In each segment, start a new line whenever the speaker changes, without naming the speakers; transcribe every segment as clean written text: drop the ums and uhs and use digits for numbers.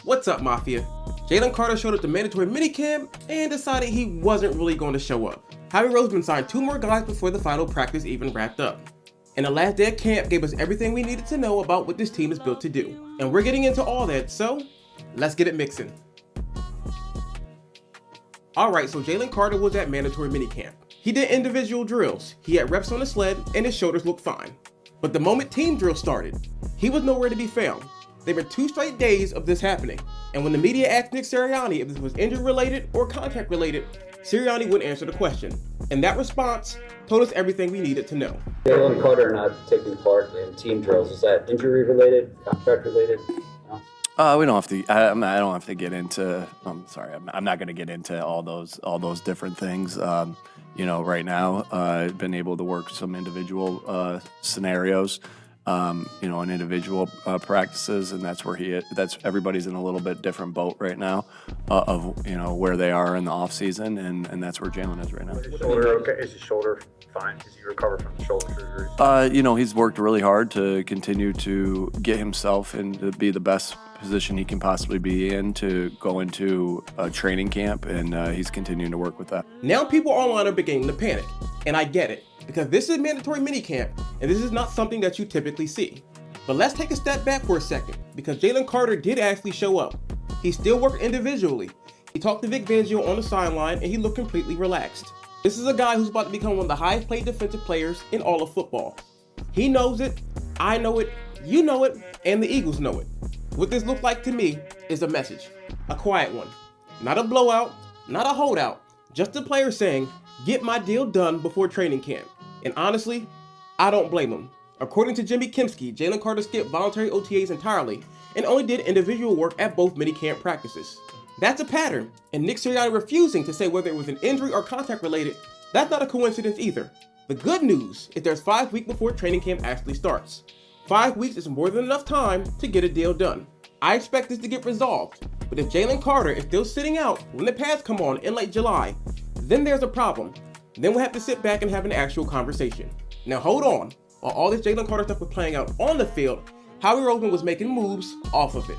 What's up, Mafia? Jalen Carter showed up to mandatory minicamp and decided he wasn't really going to show up. Howie Roseman signed 2 more guys before the final practice even wrapped up. And the last day of camp gave us everything we needed to know about what this team is built to do. And we're getting into all that, so let's get it mixing. Alright, so Jalen Carter was at mandatory minicamp. He did individual drills, he had reps on the sled, and his shoulders looked fine. But the moment team drills started, he was nowhere to be found. There were 2 straight days of this happening, and when the media asked Nick Sirianni if this was injury-related or contact-related, Sirianni wouldn't answer the question. And that response told us everything we needed to know.
Jalen Carter not taking part in team drills, is that injury-related, contract-related?
We don't have to. I don't have to get into. I'm sorry. I'm not going to get into all those different things. Right now, I've been able to work some individual scenarios. In individual practices, and that's where everybody's in a little bit different boat right now of where they are in the off season, and that's where Jalen is right now.
Is his shoulder fine? Does he recover from the shoulder surgery?
He's worked really hard to continue to get himself and to be the best position he can possibly be in to go into a training camp, and he's continuing to work with that.
Now people online are beginning to panic, and I get it, because this is mandatory minicamp, and this is not something that you typically see. But let's take a step back for a second, because Jalen Carter did actually show up. He still worked individually. He talked to Vic Fangio on the sideline, and he looked completely relaxed. This is a guy who's about to become one of the highest paid defensive players in all of football. He knows it, I know it, you know it, and the Eagles know it. What this looks like to me is a message, a quiet one. Not a blowout, not a holdout, just a player saying, get my deal done before training camp. And honestly, I don't blame him. According to Jimmy Kempski, Jalen Carter skipped voluntary OTAs entirely and only did individual work at both minicamp practices. That's a pattern, and Nick Sirianni refusing to say whether it was an injury or contact related, that's not a coincidence either. The good news is there's 5 weeks before training camp actually starts. 5 weeks is more than enough time to get a deal done. I expect this to get resolved, but if Jalen Carter is still sitting out when the pads come on in late July, then there's a problem. Then we'll have to sit back and have an actual conversation. Now hold on, while all this Jalen Carter stuff was playing out on the field, Howie Roseman was making moves off of it.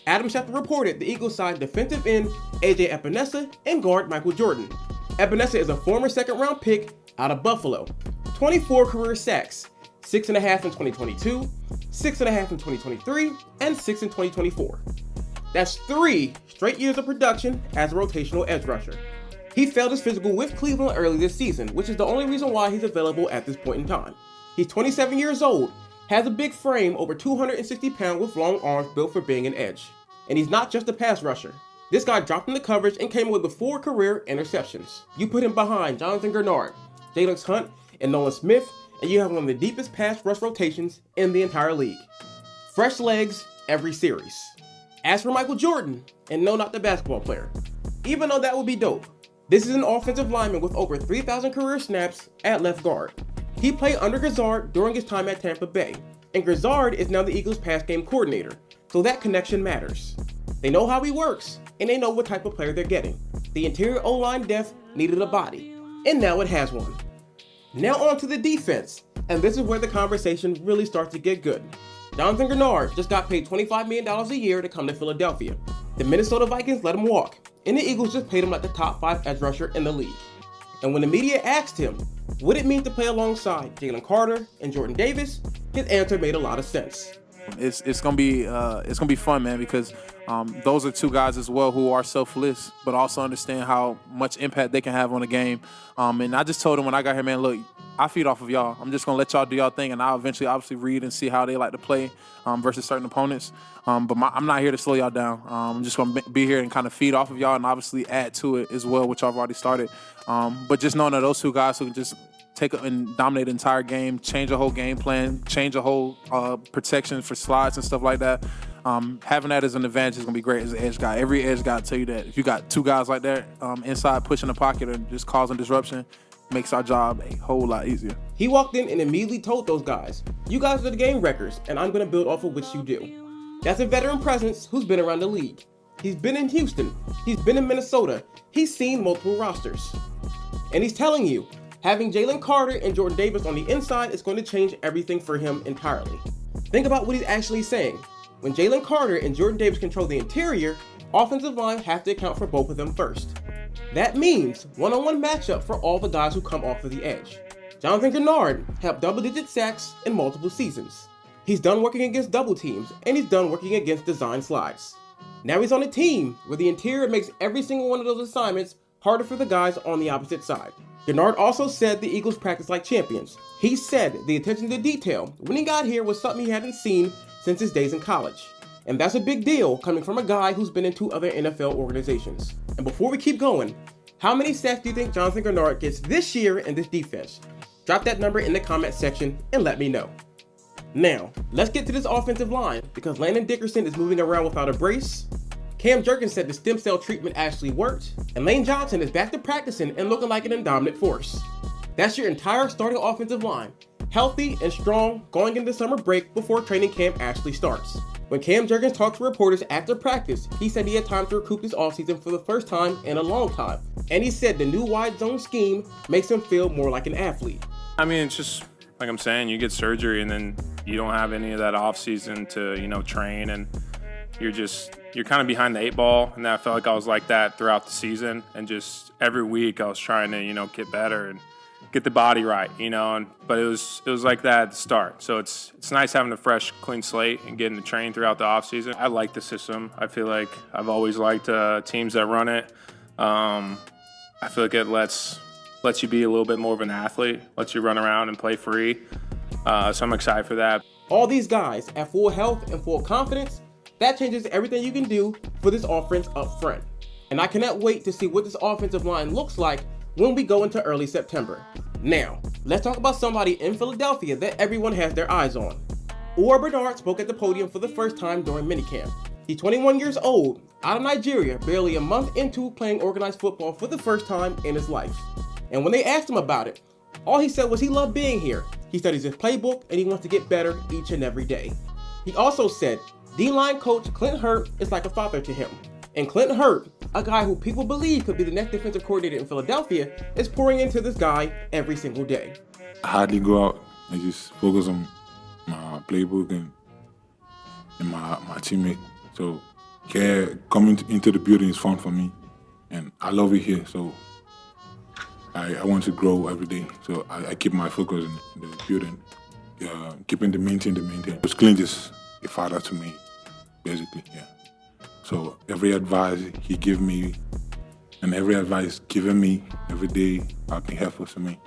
Adam Schefter reported the Eagles signed defensive end AJ Epenesa and guard Michael Jordan. Epenesa is a former 2nd-round pick out of Buffalo, 24 career sacks, 6.5 in 2022, 6.5 in 2023, and 6 in 2024. That's 3 straight years of production as a rotational edge rusher. He failed his physical with Cleveland early this season, which is the only reason why he's available at this point in time. He's 27 years old, has a big frame, over 260 pounds with long arms built for being an edge. And he's not just a pass rusher. This guy dropped into coverage and came away with 4 career interceptions. You put him behind Jonathan Greenard, Jalen Hunt, and Nolan Smith, and you have one of the deepest pass rush rotations in the entire league. Fresh legs every series. As for Michael Jordan, and no, not the basketball player, even though that would be dope, this is an offensive lineman with over 3,000 career snaps at left guard. He played under Greenard during his time at Tampa Bay, and Greenard is now the Eagles' pass game coordinator, so that connection matters. They know how he works, and they know what type of player they're getting. The interior O-line depth needed a body, and now it has one. Now on to the defense, and this is where the conversation really starts to get good. Jonathan Greenard just got paid $25 million a year to come to Philadelphia. The Minnesota Vikings let him walk, and the Eagles just paid him like the top 5 edge rusher in the league. And when the media asked him what it means to play alongside Jalen Carter and Jordan Davis, his answer made a lot of sense.
It's gonna be fun, man, because those are 2 guys as well who are selfless, but also understand how much impact they can have on the game. And I just told them when I got here, man, look, I feed off of y'all. I'm just gonna let y'all do y'all thing, and I'll eventually obviously read and see how they like to play versus certain opponents. But I'm not here to slow y'all down. I'm just gonna be here and kind of feed off of y'all and obviously add to it as well, which I've already started. But just knowing that those 2 guys who can just take and dominate the entire game, change a whole game plan, change a whole protection for slides and stuff like that. Having that as an advantage is going to be great as an edge guy. Every edge guy will tell you that. If you got 2 guys like that inside pushing the pocket and just causing disruption, makes our job a whole lot easier.
He walked in and immediately told those guys, you guys are the game wreckers, and I'm going to build off of what you do. That's a veteran presence who's been around the league. He's been in Houston. He's been in Minnesota. He's seen multiple rosters. And he's telling you, having Jalen Carter and Jordan Davis on the inside is going to change everything for him entirely. Think about what he's actually saying. When Jalen Carter and Jordan Davis control the interior, offensive line has to account for both of them first. That means one-on-one matchup for all the guys who come off of the edge. Jonathan Greenard helped double-digit sacks in multiple seasons. He's done working against double teams, and he's done working against design slides. Now he's on a team where the interior makes every single one of those assignments harder for the guys on the opposite side. Greenard also said the Eagles practice like champions. He said the attention to detail when he got here was something he hadn't seen since his days in college. And that's a big deal coming from a guy who's been in 2 other NFL organizations. And before we keep going, how many sacks do you think Jonathan Greenard gets this year in this defense? Drop that number in the comment section and let me know. Now, let's get to this offensive line because Landon Dickerson is moving around without a brace. Cam Jurgens said the stem cell treatment actually worked, and Lane Johnson is back to practicing and looking like an indominant force. That's your entire starting offensive line, healthy and strong going into summer break before training camp actually starts. When Cam Jurgens talked to reporters after practice, he said he had time to recoup this offseason for the first time in a long time, and he said the new wide zone scheme makes him feel more like an athlete.
I mean, it's just like I'm saying, you get surgery and then you don't have any of that offseason to, train, and you're kind of behind the 8 ball, and I felt like I was like that throughout the season, and just every week I was trying to, get better and get the body right, but it was like that at the start. So it's nice having a fresh, clean slate and getting to train throughout the offseason. I like the system. I feel like I've always liked teams that run it. I feel like it lets you be a little bit more of an athlete, lets you run around and play free. So I'm excited for that.
All these guys at full health and full confidence, that changes everything you can do for this offense up front. And I cannot wait to see what this offensive line looks like when we go into early September. Now, let's talk about somebody in Philadelphia that everyone has their eyes on. Uwar Bernard spoke at the podium for the first time during minicamp. He's 21 years old, out of Nigeria, barely a month into playing organized football for the first time in his life. And when they asked him about it, all he said was he loved being here. He studies his playbook and he wants to get better each and every day. He also said D-line coach Clint Hurt is like a father to him. And Clint Hurt, a guy who people believe could be the next defensive coordinator in Philadelphia, is pouring into this guy every single day.
I hardly go out. I just focus on my playbook and my teammate. So coming into the building is fun for me. And I love it here. So I want to grow every day. So I keep my focus in the building, keeping the main thing. Because Clint is a father to me, basically, yeah. So every advice he give me and every advice given me every day have been helpful to me.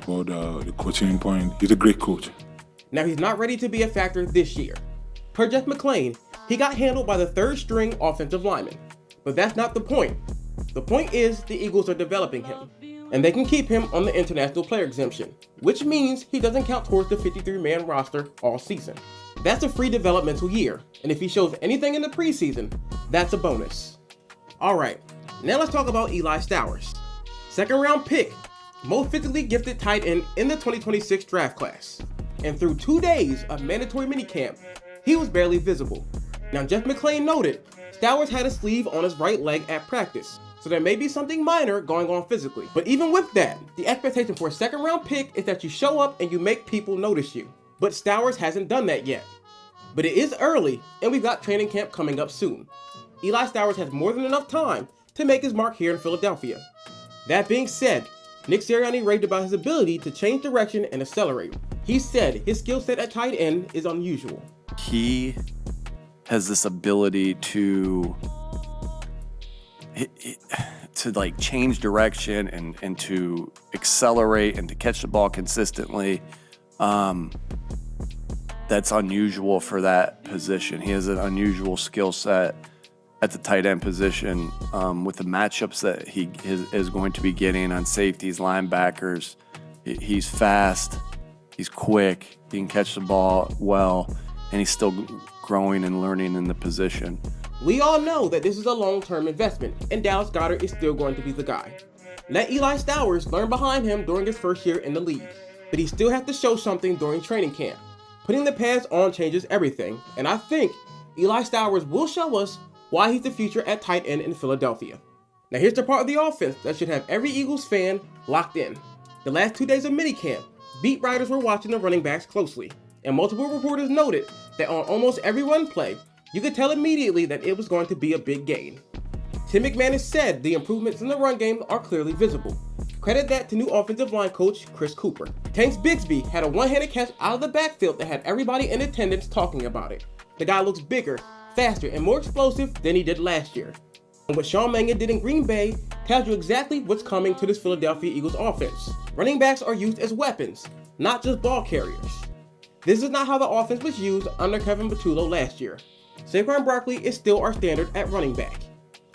But the coaching point, he's a great coach.
Now he's not ready to be a factor this year. Per Jeff McClain, he got handled by the 3rd string offensive lineman. But that's not the point. The point is the Eagles are developing him, and they can keep him on the international player exemption, which means he doesn't count towards the 53-man roster all season. That's a free developmental year, and if he shows anything in the preseason, that's a bonus. Alright, now let's talk about Eli Stowers. 2nd round pick, most physically gifted tight end in the 2026 draft class. And through 2 days of mandatory minicamp, he was barely visible. Now Jeff McClain noted, Stowers had a sleeve on his right leg at practice, so there may be something minor going on physically. But even with that, the expectation for a 2nd round pick is that you show up and you make people notice you. But Stowers hasn't done that yet. But it is early, and we've got training camp coming up soon. Eli Stowers has more than enough time to make his mark here in Philadelphia. That being said, Nick Sirianni raved about his ability to change direction and accelerate. He said his skill set at tight end is unusual.
He has this ability to like change direction and to accelerate and to catch the ball consistently. That's unusual for that position. He has an unusual skill set at the tight end position with the matchups that he is going to be getting on safeties, linebackers. He's fast, he's quick, he can catch the ball well, and he's still growing and learning in the position.
We all know that this is a long-term investment, and Dallas Goedert is still going to be the guy. Let Eli Stowers learn behind him during his first year in the league, but he still has to show something during training camp. Putting the pads on changes everything, and I think Eli Stowers will show us why he's the future at tight end in Philadelphia. Now here's the part of the offense that should have every Eagles fan locked in. The last 2 days of minicamp, beat writers were watching the running backs closely, and multiple reporters noted that on almost every run play, you could tell immediately that it was going to be a big gain. Tim McMahon has said the improvements in the run game are clearly visible. Credit that to new offensive line coach Chris Cooper. Tank's Bisby had a one-handed catch out of the backfield that had everybody in attendance talking about it. The guy looks bigger, faster, and more explosive than he did last year. And what Sean Mangan did in Green Bay tells you exactly what's coming to this Philadelphia Eagles offense. Running backs are used as weapons, not just ball carriers. This is not how the offense was used under Kevin Patullo last year. Saquon Barkley is still our standard at running back.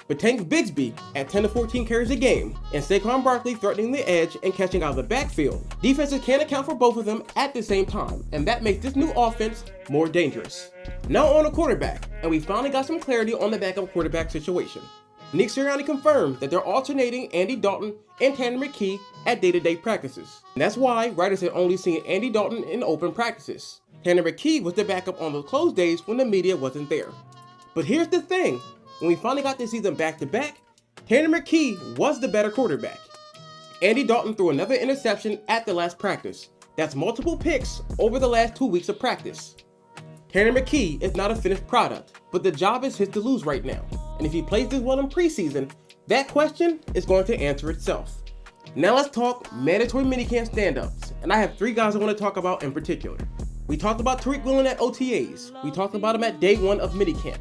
But Tank Bigsby at 10 to 14 carries a game, and Saquon Barkley threatening the edge and catching out of the backfield. Defenses can't account for both of them at the same time, and that makes this new offense more dangerous. Now on a quarterback, and we finally got some clarity on the backup quarterback situation. Nick Sirianni confirmed that they're alternating Andy Dalton and Tanner McKee at day-to-day practices. And that's why writers had only seen Andy Dalton in open practices. Tanner McKee was the backup on the closed days when the media wasn't there. But here's the thing. When we finally got to see them back-to-back, Tanner McKee was the better quarterback. Andy Dalton threw another interception at the last practice. That's multiple picks over the last 2 weeks of practice. Tanner McKee is not a finished product, but the job is his to lose right now. And if he plays this well in preseason, that question is going to answer itself. Now let's talk mandatory minicamp standouts, and I have 3 guys I want to talk about in particular. We talked about Tariq Woolen at OTAs. We talked about him at day 1 of minicamp.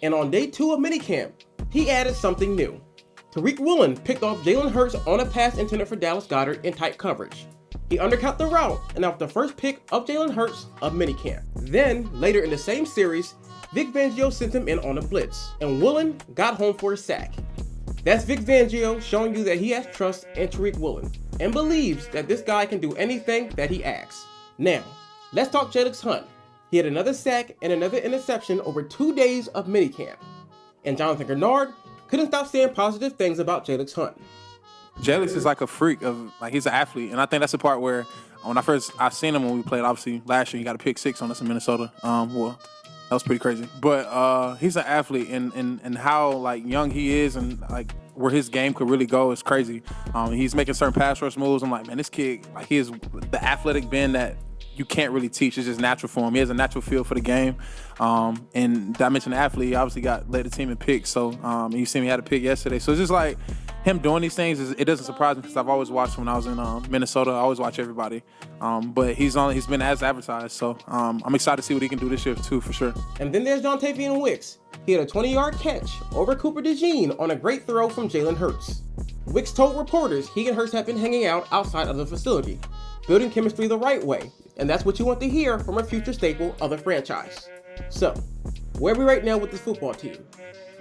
And on day 2 of minicamp, he added something new. Tariq Woolen picked off Jalen Hurts on a pass intended for Dallas Goedert in tight coverage. He undercut the route and off the first pick of Jalen Hurts of minicamp. Then, later in the same series, Vic Fangio sent him in on a blitz, and Woolen got home for a sack. That's Vic Fangio showing you that he has trust in Tariq Woolen, and believes that this guy can do anything that he asks. Now, let's talk Jalen Hunt. He had another sack and another interception over 2 days of minicamp. And Jonathan Greenard couldn't stop saying positive things about Jalen Hunt.
Jalen is like a freak he's an athlete, and I think that's the part where when I seen him when we played, obviously last year he got a pick 6 on us in Minnesota. Well, that was pretty crazy. But he's an athlete, and how like young he is, and like where his game could really go is crazy. He's making certain pass rush moves. I'm like, man, this kid, like, he is the athletic bend that you can't really teach. It's just natural for him. He has a natural feel for the game. And I mentioned the athlete, he obviously led the team in picks. So you see me had a pick yesterday. So it's just like him doing these things, it doesn't surprise me because I've always watched him when I was in Minnesota. I always watch everybody. But he's been as advertised. So I'm excited to see what he can do this year too, for sure.
And then there's Dontavian Wicks. He had a 20-yard catch over Cooper DeJean on a great throw from Jalen Hurts. Wicks told reporters he and Hurts have been hanging out outside of the facility, building chemistry the right way, and that's what you want to hear from a future staple of the franchise. So, where are we right now with this football team?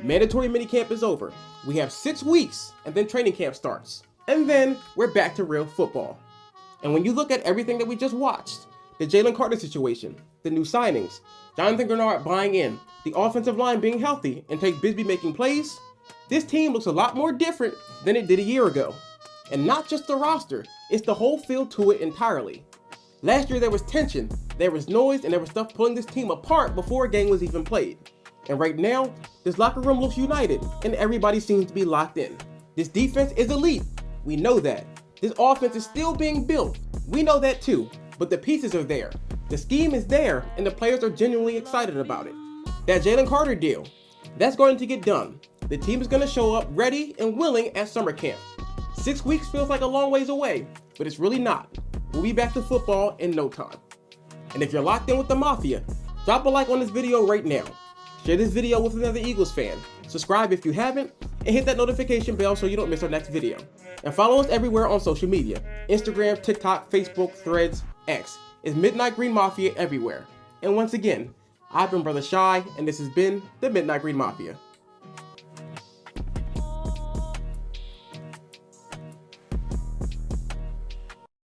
Mandatory minicamp is over. We have 6 weeks, and then training camp starts. And then we're back to real football. And when you look at everything that we just watched, the Jalen Carter situation, the new signings, Jonathan Greenard buying in, the offensive line being healthy, and Tank Bisby making plays, this team looks a lot more different than it did a year ago. And not just the roster, it's the whole feel to it entirely. Last year there was tension, there was noise, and there was stuff pulling this team apart before a game was even played. And right now, this locker room looks united, and everybody seems to be locked in. This defense is elite, we know that. This offense is still being built, we know that too. But the pieces are there, the scheme is there, and the players are genuinely excited about it. That Jalen Carter deal, that's going to get done. The team is going to show up ready and willing at summer camp. 6 weeks feels like a long ways away, but it's really not. We'll be back to football in no time. And if you're locked in with the Mafia, drop a like on this video right now. Share this video with another Eagles fan. Subscribe if you haven't, and hit that notification bell so you don't miss our next video. And follow us everywhere on social media. Instagram, TikTok, Facebook, Threads, X. It's Midnight Green Mafia everywhere. And once again, I've been Brotha Shy, and this has been the Midnight Green Mafia.